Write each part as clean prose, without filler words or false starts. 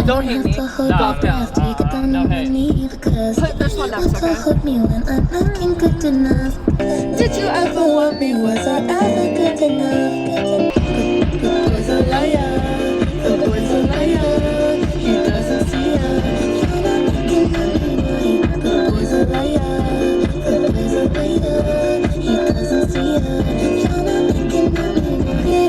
Don't hate me. No, hey. Put this one next, okay? Did you ever want me? Was I ever good enough? Good boy's a liar. Good boy's a liar. He doesn't see her. You're not looking at me right. Good boy's a liar. Good boy's a liar. He doesn't see her. You're not looking at me right.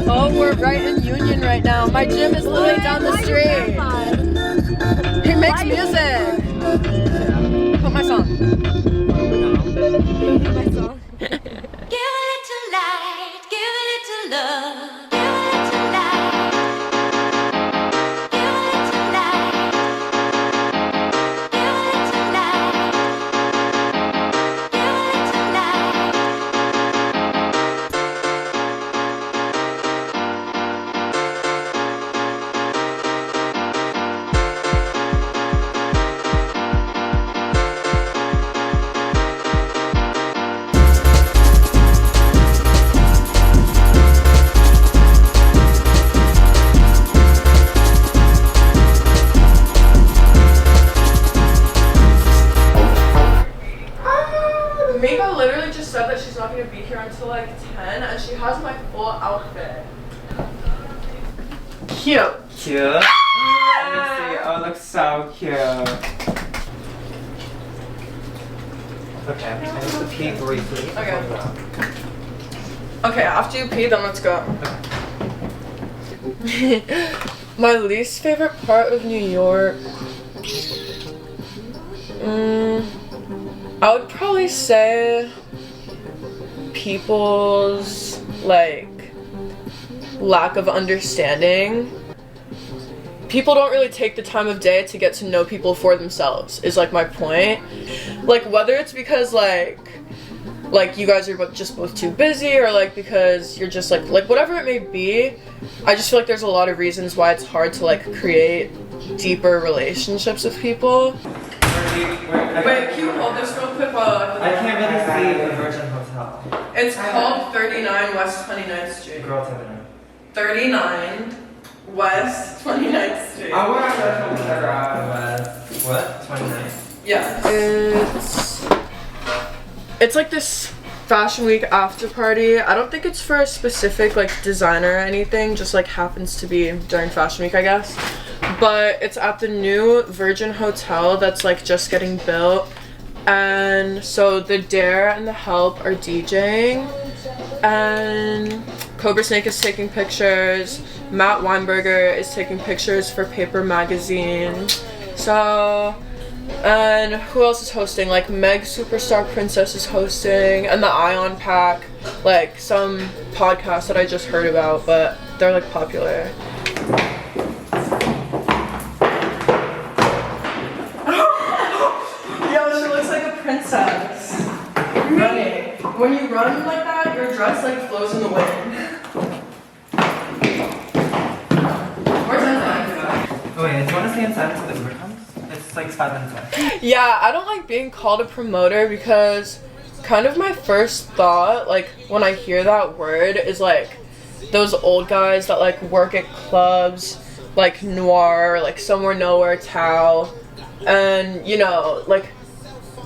Oh, we're right in Union right now. My gym is literally down the street. He makes music. Put my song. Put my song. Give a little light, give a little love. Give a little light. Give a little light. Give a little light. Give a little light. Mika literally just said that she's not going to be here until like 10 and she has my full outfit. Cute. Cute? Let me see. Oh, it looks so cute. Okay, I need to pee briefly. Okay. Okay, after you pee, then let's go. My least favorite part of New York. I would probably say people's like lack of understanding. People don't really take the time of day to get to know people for themselves is like my point. Like whether it's because like you guys are just both too busy or like because you're just like whatever it may be, I just feel like there's a lot of reasons why it's hard to like create deeper relationships with people. Wait, can you hold this real quick while I can't really see the Virgin Hotel. It's called 39 West 29th Street. Girl, tell me. 39 West 29th Street. I want to go to what? 29? Yeah. It's like this Fashion Week after party. I don't think it's for a specific like designer or anything, just like happens to be during Fashion Week, I guess. But it's at the new Virgin Hotel that's like just getting built. And so the Dare and the Help are DJing. And Cobra Snake is taking pictures. Matt Weinberger is taking pictures for Paper Magazine. So, and who else is hosting? Like Meg Superstar Princess is hosting, and the Ion Pack, like some podcast that I just heard about, but they're like popular. Yo, she looks like a princess. Running. When you run like that, your dress like flows in the wind. Where's that? Oh wait, do you want to stay inside until the Uber comes? It's like 5 minutes away. Yeah, I don't like being called a promoter because kind of my first thought, like when I hear that word, is like those old guys that like work at clubs, like Noir, like Somewhere Nowhere, Tao, and you know, like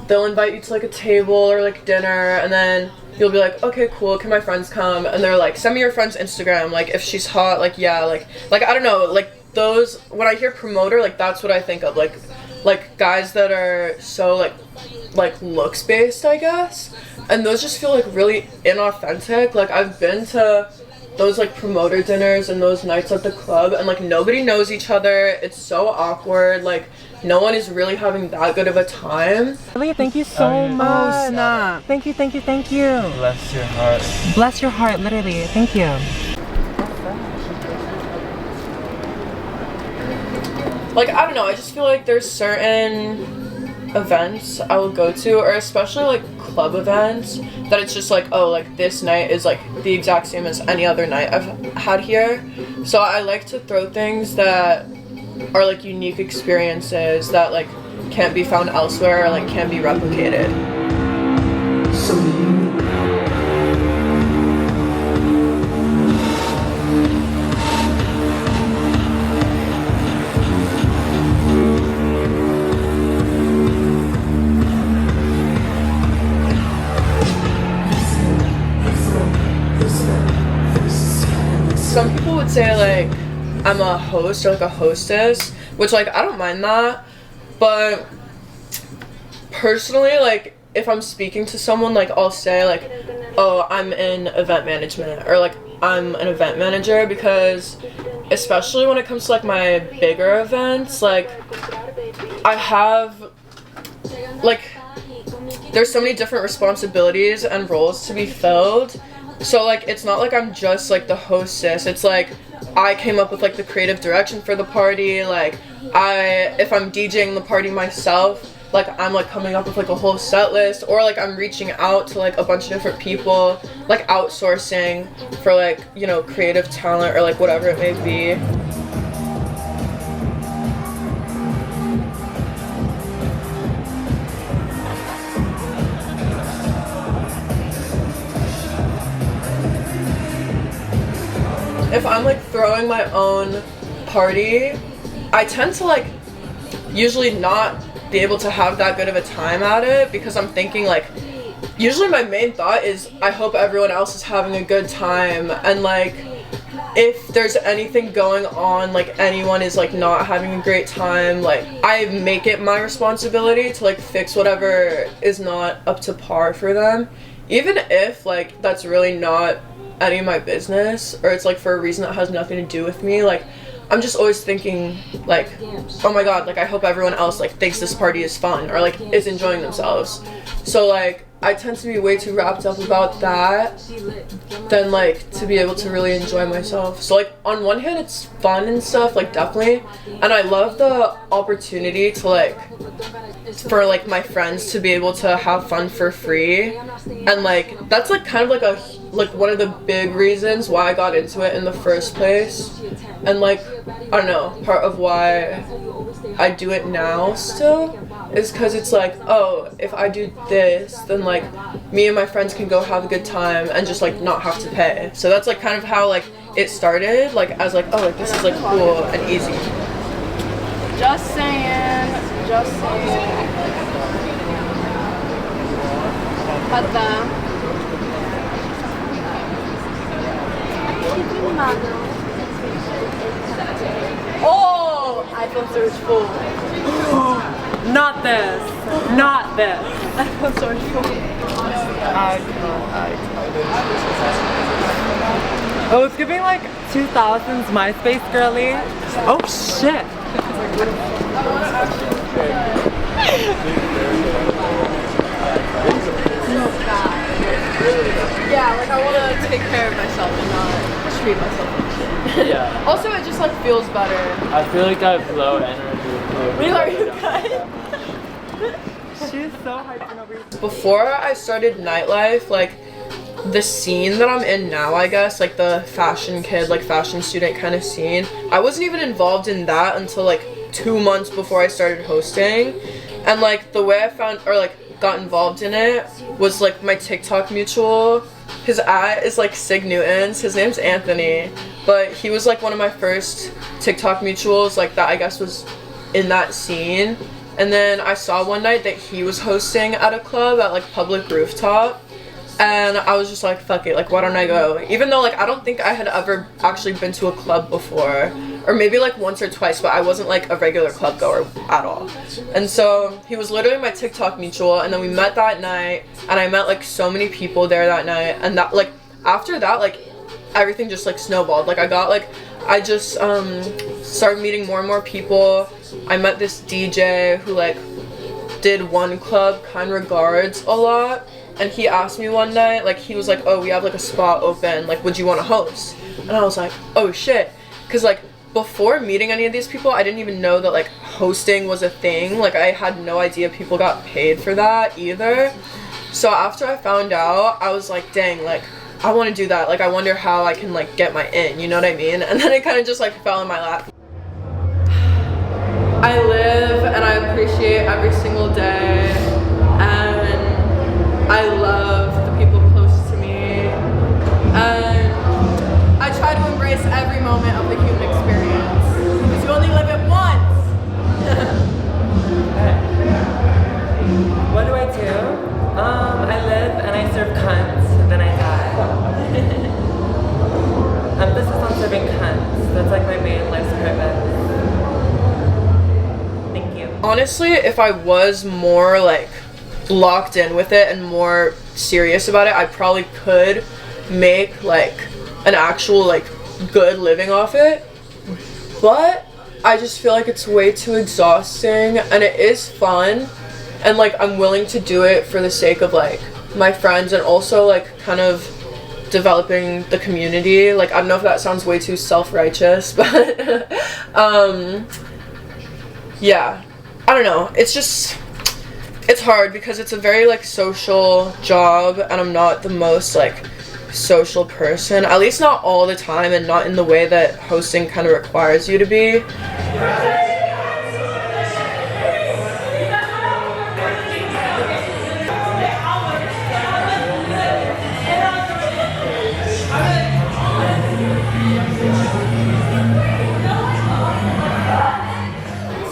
they'll invite you to like a table or like dinner, and then you'll be like, okay, cool, can my friends come? And they're like, send me your friend's Instagram, like if she's hot, like yeah, like I don't know, like those, when I hear promoter, like that's what I think of, like guys that are so like looks based, I guess, and those just feel like really inauthentic. Like I've been to those like promoter dinners and those nights at the club, and like nobody knows each other. It's so awkward. Like no one is really having that good of a time. Really, thank you so much. Oh snap! Thank you, thank you, thank you. Bless your heart. Bless your heart, literally. Thank you. Like I don't know. I just feel like there's certain events I will go to, or especially like club events, that it's just like, oh, like this night is like the exact same as any other night I've had here. So I like to throw things that are like unique experiences that like can't be found elsewhere or like can't be replicated. So some people would say like I'm a host or like a hostess, which like I don't mind that, but personally, like if I'm speaking to someone, like I'll say like, oh, I'm in event management, or like I'm an event manager, because especially when it comes to like my bigger events, like I have like there's so many different responsibilities and roles to be filled. So like it's not like I'm just like the hostess. It's like I came up with like the creative direction for the party. Like if I'm DJing the party myself, like I'm like coming up with like a whole set list, or like I'm reaching out to like a bunch of different people, like outsourcing for like, you know, creative talent or like whatever it may be. If I'm like throwing my own party, I tend to like usually not be able to have that good of a time at it, because I'm thinking like, usually my main thought is I hope everyone else is having a good time, and like if there's anything going on, like anyone is like not having a great time, like I make it my responsibility to like fix whatever is not up to par for them, even if like that's really not any of my business, or it's like for a reason that has nothing to do with me. Like I'm just always thinking like, oh my god, like I hope everyone else like thinks this party is fun, or like is enjoying themselves. So like I tend to be way too wrapped up about that than like to be able to really enjoy myself. So like on one hand it's fun and stuff, like definitely, and I love the opportunity to like for like my friends to be able to have fun for free, and like that's like kind of like one of the big reasons why I got into it in the first place. And like I don't know, part of why I do it now still is because it's like, oh, if I do this, then like me and my friends can go have a good time and just like not have to pay. So that's like kind of how like it started, like as like, oh, like this is like cool and easy. Just saying. Oh, iPhone storage full. Not this. Not this. iPhone storage full. Oh, it's giving like 2000s MySpace girly. Oh shit. Yeah, like I want to take care of myself and not treat myself like shit. Yeah. Also, it just like feels better. I feel like I have low energy. Really, are you guys? She's so hyped over here. Before I started nightlife, like the scene that I'm in now, I guess, like the fashion kid, like fashion student kind of scene, I wasn't even involved in that until like 2 months before I started hosting. And like the way I found, or like got involved in it, was like my TikTok mutual. His @ is like Sig Newtons. His name's Anthony, but he was like one of my first TikTok mutuals, like that I guess was in that scene. And then I saw one night that he was hosting at a club at like Public Rooftop, and I was just like, fuck it, like why don't I go? Even though like I don't think I had ever actually been to a club before, or maybe like once or twice, but I wasn't like a regular club goer at all. And so he was literally my TikTok mutual, and then we met that night, and I met like so many people there that night, and that like after that like everything just like snowballed. Like I just started meeting more and more people. I met this DJ who like did one club, Kind Regards, a lot, and he asked me one night, like he was like, oh, we have like a spot open, like would you want to host? And I was like, oh shit, because like before meeting any of these people, I didn't even know that like hosting was a thing. Like I had no idea people got paid for that either. So after I found out, I was like, dang, like I want to do that. Like I wonder how I can like get my in, you know what I mean? And then it kind of just like fell in my lap. I live and I appreciate every single day, and I love the people close to me, and I try to embrace every moment of the human experience, because you only live it once. What do I do? I live and I serve cunts, then I die. Emphasis on honestly, if I was more like locked in with it and more serious about it, I probably could make like an actual like good living off it. But I just feel like it's way too exhausting, and it is fun, and like I'm willing to do it for the sake of like my friends and also like kind of developing the community. Like I don't know if that sounds way too self-righteous, but yeah, I don't know, it's hard because it's a very like social job, and I'm not the most like social person, at least not all the time, and not in the way that hosting kind of requires you to be.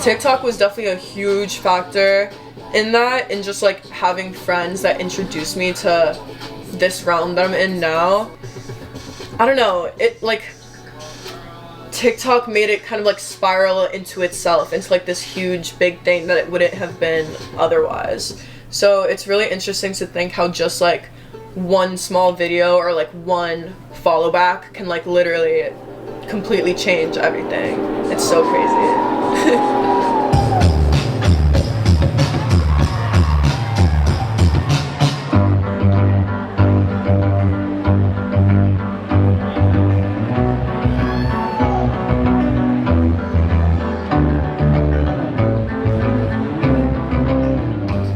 TikTok was definitely a huge factor in that, and just like having friends that introduced me to this realm that I'm in now. I don't know, it like TikTok made it kind of like spiral into itself into like this huge big thing that it wouldn't have been otherwise. So it's really interesting to think how just like one small video or like one follow back can like literally completely change everything. It's so crazy.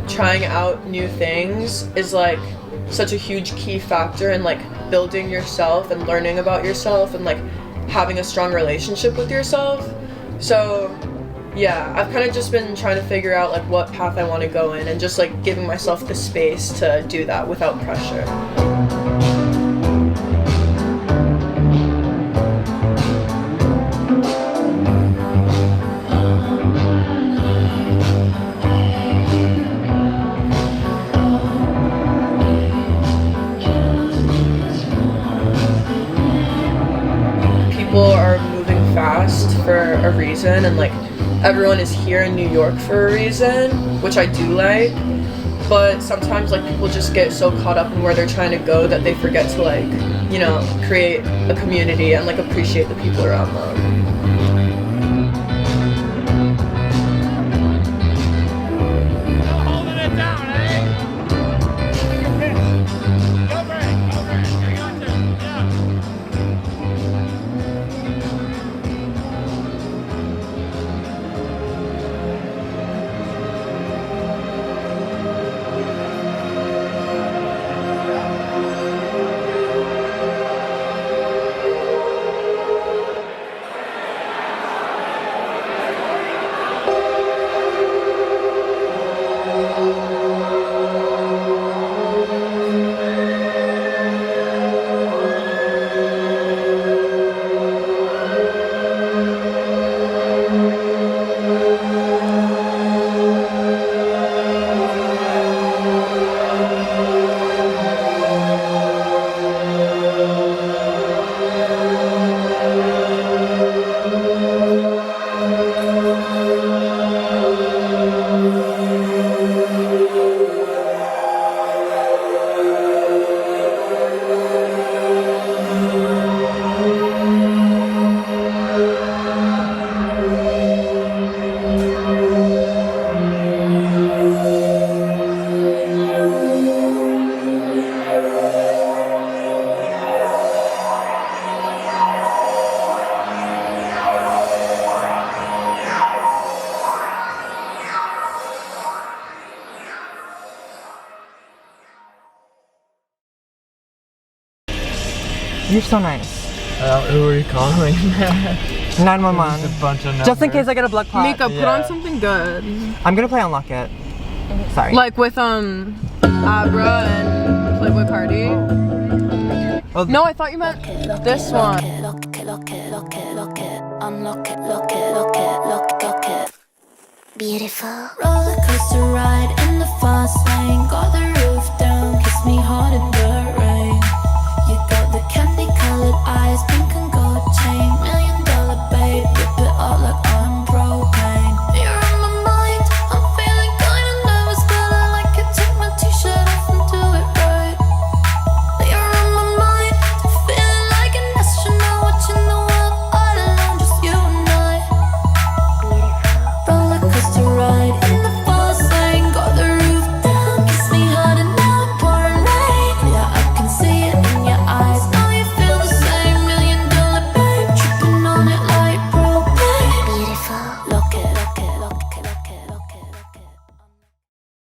Trying out new things is like such a huge key factor in like building yourself and learning about yourself and like having a strong relationship with yourself. So yeah, I've kind of just been trying to figure out like what path I want to go in, and just like giving myself the space to do that without pressure. People are moving fast for a reason, and like everyone is here in New York for a reason, which I do like, but sometimes like people just get so caught up in where they're trying to go that they forget to like, you know, create a community and like appreciate the people around them. You're so nice. Who are you calling? 911. Just a bunch of numbers. Just in case I get a blood clot. Mika, put on something good. I'm gonna play Unlock It. Sorry. Like with Abra and Playboy Cardi. Oh. No, I thought you meant this one. Beautiful roller coaster ride in the fast lane, got the